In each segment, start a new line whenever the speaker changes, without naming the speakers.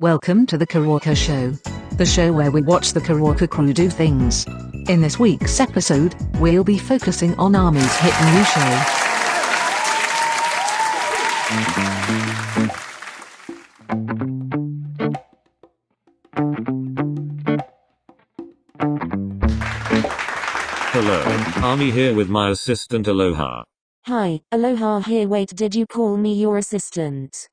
Welcome to the Coroika Show, the show where we watch the Coroika crew do things. In this week's episode, we'll be focusing on Army's hit new show.
Hello, Army here with my assistant Aloha.
Hi, Aloha here. Wait, did you call me your assistant?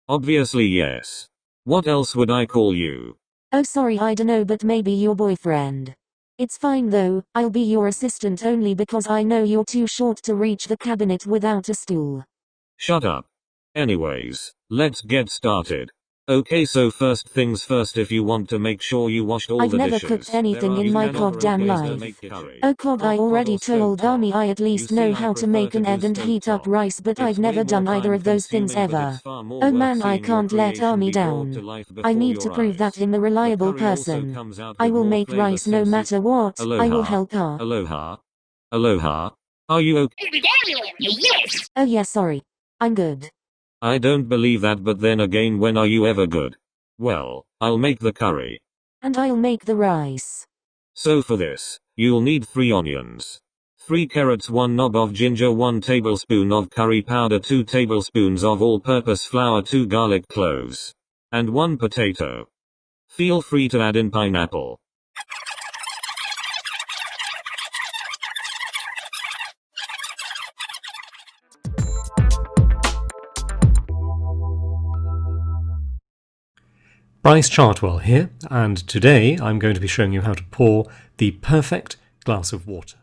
Obviously yes. What else would I call you?
Oh sorry, I dunno, but maybe your boyfriend. It's fine though, I'll be your assistant only because I know you're too short to reach the cabinet without a stool.
Shut up. Anyways, let's get started. Okay, so first things first, if you want to make sure you washed all
I've
the
never
dishes.
cooked anything in my goddamn life. Oh God, I already told Army I at least know how to make an egg and heat up rice, but I've never done either of those things ever. Oh man, I can't let Army down. I need to prove that in the reliable person. I will make rice no matter what. I will help her.
Aloha? Aloha? Are you okay?
Yes. Oh yeah, sorry. I'm good.
I don't believe that, but then again, when are you ever good? Well, I'll make the curry.
And I'll make the rice.
So for this, you'll need 3 onions, 3 carrots, 1 knob of ginger, 1 tablespoon of curry powder, 2 tablespoons of all-purpose flour, 2 garlic cloves, and 1 potato. Feel free to add in pineapple.
Bryce Chartwell here, and today I'm going to be showing you how to pour the perfect glass of water.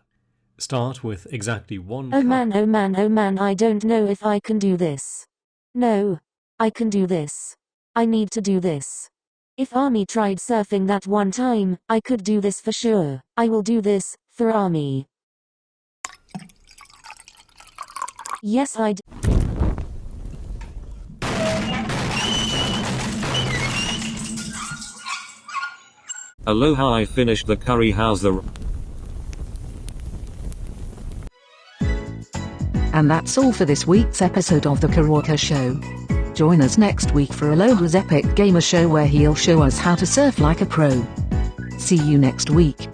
Start with exactly 1 cup.
Oh man, I don't know if I can do this. No. I can do this. I need to do this. If Army tried surfing that one time, I could do this for sure. I will do this, for Army. Yes, I'd.
Aloha, I finished the curry. How's the...
And that's all for this week's episode of the Coroika Show. Join us next week for Aloha's epic gamer show where he'll show us how to surf like a pro. See you next week.